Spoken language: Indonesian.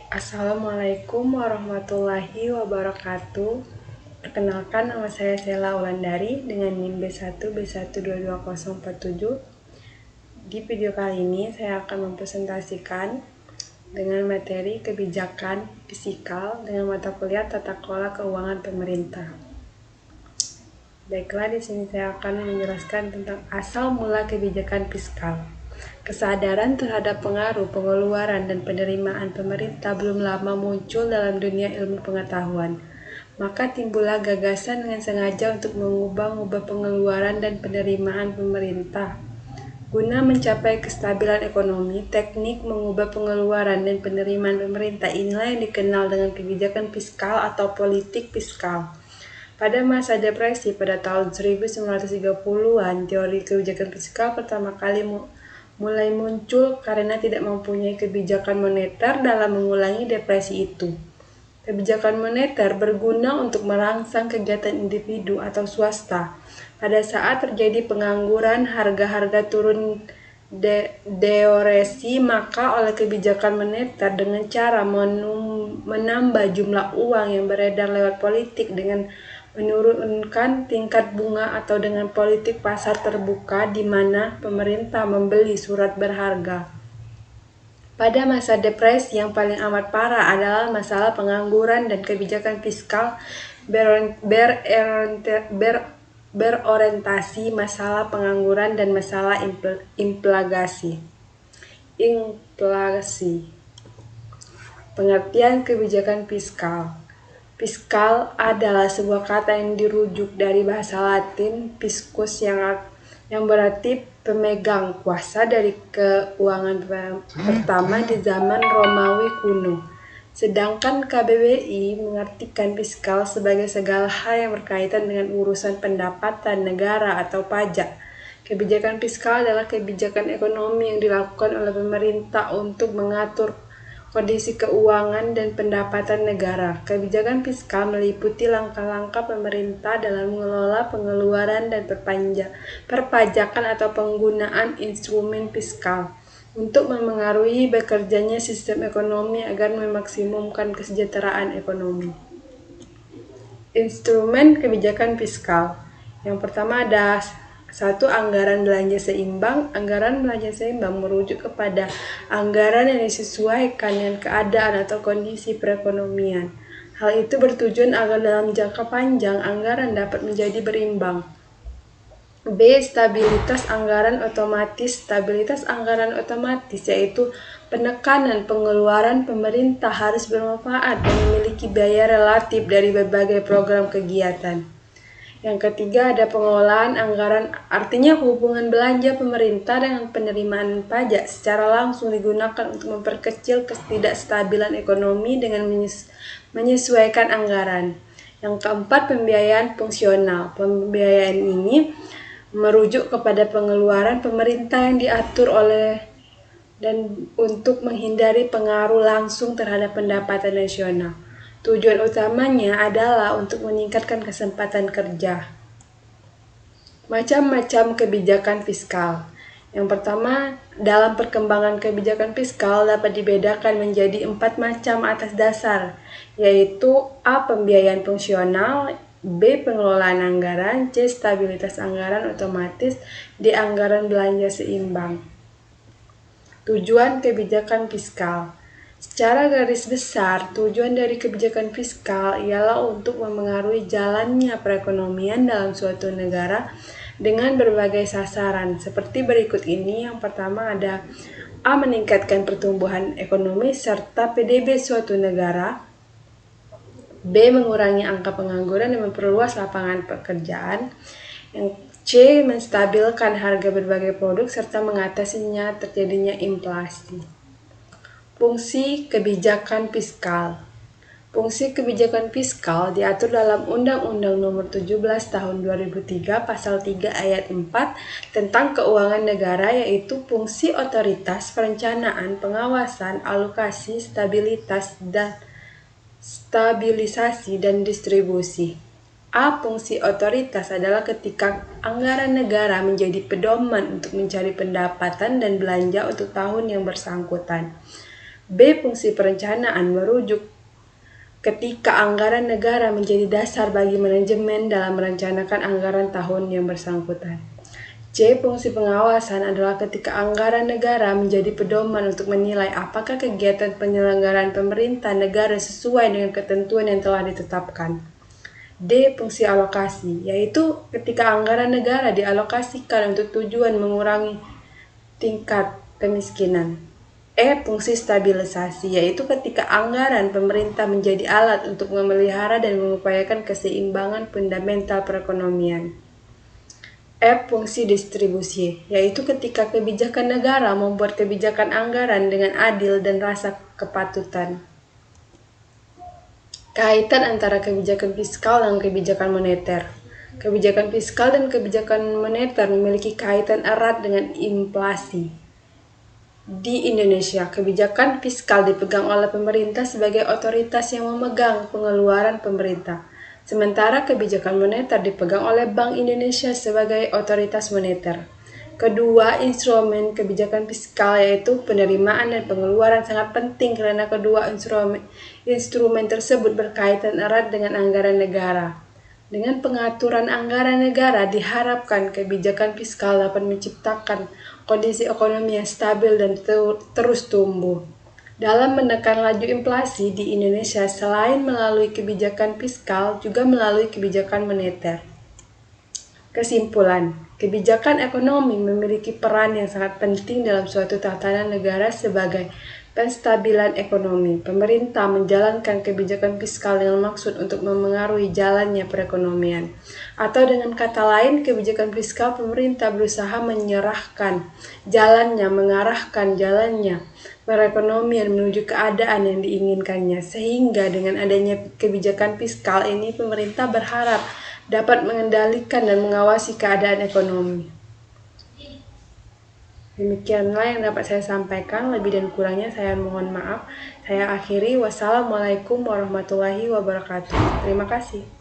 Assalamualaikum warahmatullahi wabarakatuh. Perkenalkan, nama saya Sela Wulandari dengan NIM B1B1222047. Di video kali ini saya akan mempresentasikan dengan materi kebijakan fiskal dengan mata kuliah tata kelola keuangan pemerintah. Baiklah, di sini saya akan menjelaskan tentang asal mula kebijakan fiskal. Kesadaran terhadap pengaruh pengeluaran dan penerimaan pemerintah belum lama muncul dalam dunia ilmu pengetahuan. Maka timbullah gagasan dengan sengaja untuk mengubah pengeluaran dan penerimaan pemerintah. Guna mencapai kestabilan ekonomi, teknik mengubah pengeluaran dan penerimaan pemerintah inilah yang dikenal dengan kebijakan fiskal atau politik fiskal. Pada masa depresi pada tahun 1930-an, teori kebijakan fiskal pertama kali mulai muncul karena tidak mempunyai kebijakan moneter dalam mengulangi depresi itu. Kebijakan moneter berguna untuk merangsang kegiatan individu atau swasta. Pada saat terjadi pengangguran, harga-harga turun deoresi, maka oleh kebijakan moneter dengan cara menambah jumlah uang yang beredar lewat politik dengan menurunkan tingkat bunga atau dengan politik pasar terbuka di mana pemerintah membeli surat berharga. Pada masa depresi yang paling amat parah adalah masalah pengangguran dan kebijakan fiskal berorientasi masalah pengangguran dan masalah inflasi. Pengertian kebijakan fiskal. Fiskal adalah sebuah kata yang dirujuk dari bahasa Latin fiscus yang berarti pemegang kuasa dari keuangan pertama di zaman Romawi kuno. Sedangkan KBBI mengartikan fiskal sebagai segala hal yang berkaitan dengan urusan pendapatan negara atau pajak. Kebijakan fiskal adalah kebijakan ekonomi yang dilakukan oleh pemerintah untuk mengatur kondisi keuangan dan pendapatan negara. Kebijakan fiskal meliputi langkah-langkah pemerintah dalam mengelola pengeluaran dan perpajakan atau penggunaan instrumen fiskal untuk memengaruhi bekerjanya sistem ekonomi agar memaksimumkan kesejahteraan ekonomi. Instrumen kebijakan fiskal. Yang pertama ada 1. Anggaran belanja seimbang. Anggaran belanja seimbang merujuk kepada anggaran yang disesuaikan dengan keadaan atau kondisi perekonomian. Hal itu bertujuan agar dalam jangka panjang anggaran dapat menjadi berimbang. B. Stabilitas anggaran otomatis. Stabilitas anggaran otomatis yaitu penekanan pengeluaran pemerintah harus bermanfaat dan memiliki biaya relatif dari berbagai program kegiatan. Yang ketiga ada pengelolaan anggaran, artinya hubungan belanja pemerintah dengan penerimaan pajak secara langsung digunakan untuk memperkecil ketidakstabilan ekonomi dengan menyesuaikan anggaran. Yang keempat pembiayaan fungsional. Pembiayaan ini merujuk kepada pengeluaran pemerintah yang diatur oleh dan untuk menghindari pengaruh langsung terhadap pendapatan nasional. Tujuan utamanya adalah untuk meningkatkan kesempatan kerja. Macam-macam kebijakan fiskal. Yang pertama, dalam perkembangan kebijakan fiskal dapat dibedakan menjadi 4 macam atas dasar, yaitu A. Pembiayaan fungsional, B. Pengelolaan anggaran, C. Stabilitas anggaran otomatis, D. Anggaran belanja seimbang. Tujuan kebijakan fiskal. Secara garis besar, tujuan dari kebijakan fiskal ialah untuk memengaruhi jalannya perekonomian dalam suatu negara dengan berbagai sasaran. Seperti berikut ini, yang pertama ada A. Meningkatkan pertumbuhan ekonomi serta PDB suatu negara. B. Mengurangi angka pengangguran dan memperluas lapangan pekerjaan. Yang C. Menstabilkan harga berbagai produk serta mengatasinya terjadinya inflasi. Fungsi kebijakan fiskal. Fungsi kebijakan fiskal diatur dalam Undang-Undang Nomor 17 Tahun 2003 Pasal 3 Ayat 4 tentang keuangan negara, yaitu fungsi otoritas, perencanaan, pengawasan, alokasi, stabilisasi dan distribusi. A. Fungsi otoritas adalah ketika anggaran negara menjadi pedoman untuk mencari pendapatan dan belanja untuk tahun yang bersangkutan. B. Fungsi perencanaan merujuk ketika anggaran negara menjadi dasar bagi manajemen dalam merencanakan anggaran tahun yang bersangkutan. C. Fungsi pengawasan adalah ketika anggaran negara menjadi pedoman untuk menilai apakah kegiatan penyelenggaraan pemerintah negara sesuai dengan ketentuan yang telah ditetapkan. D. Fungsi alokasi, yaitu ketika anggaran negara dialokasikan untuk tujuan mengurangi tingkat kemiskinan. E. Fungsi stabilisasi, yaitu ketika anggaran pemerintah menjadi alat untuk memelihara dan mengupayakan keseimbangan fundamental perekonomian. F. Fungsi distribusi, yaitu ketika kebijakan negara membuat kebijakan anggaran dengan adil dan rasa kepatutan. Kaitan antara kebijakan fiskal dan kebijakan moneter. Kebijakan fiskal dan kebijakan moneter memiliki kaitan erat dengan inflasi. Di Indonesia, kebijakan fiskal dipegang oleh pemerintah sebagai otoritas yang memegang pengeluaran pemerintah. Sementara kebijakan moneter dipegang oleh Bank Indonesia sebagai otoritas moneter. Kedua instrumen kebijakan fiskal yaitu penerimaan dan pengeluaran sangat penting karena kedua instrumen tersebut berkaitan erat dengan anggaran negara. Dengan pengaturan anggaran negara diharapkan kebijakan fiskal dapat menciptakan kondisi ekonomi yang stabil dan terus tumbuh. Dalam menekan laju inflasi di Indonesia selain melalui kebijakan fiskal juga melalui kebijakan moneter. Kesimpulan, kebijakan ekonomi memiliki peran yang sangat penting dalam suatu tatanan negara sebagai penstabilan ekonomi. Pemerintah menjalankan kebijakan fiskal dengan maksud untuk memengaruhi jalannya perekonomian. Atau dengan kata lain, kebijakan fiskal pemerintah berusaha mengarahkan jalannya perekonomian menuju keadaan yang diinginkannya. Sehingga dengan adanya kebijakan fiskal ini, pemerintah berharap dapat mengendalikan dan mengawasi keadaan ekonomi. Demikianlah yang dapat saya sampaikan, lebih dan kurangnya saya mohon maaf. Saya akhiri, wassalamualaikum warahmatullahi wabarakatuh. Terima kasih.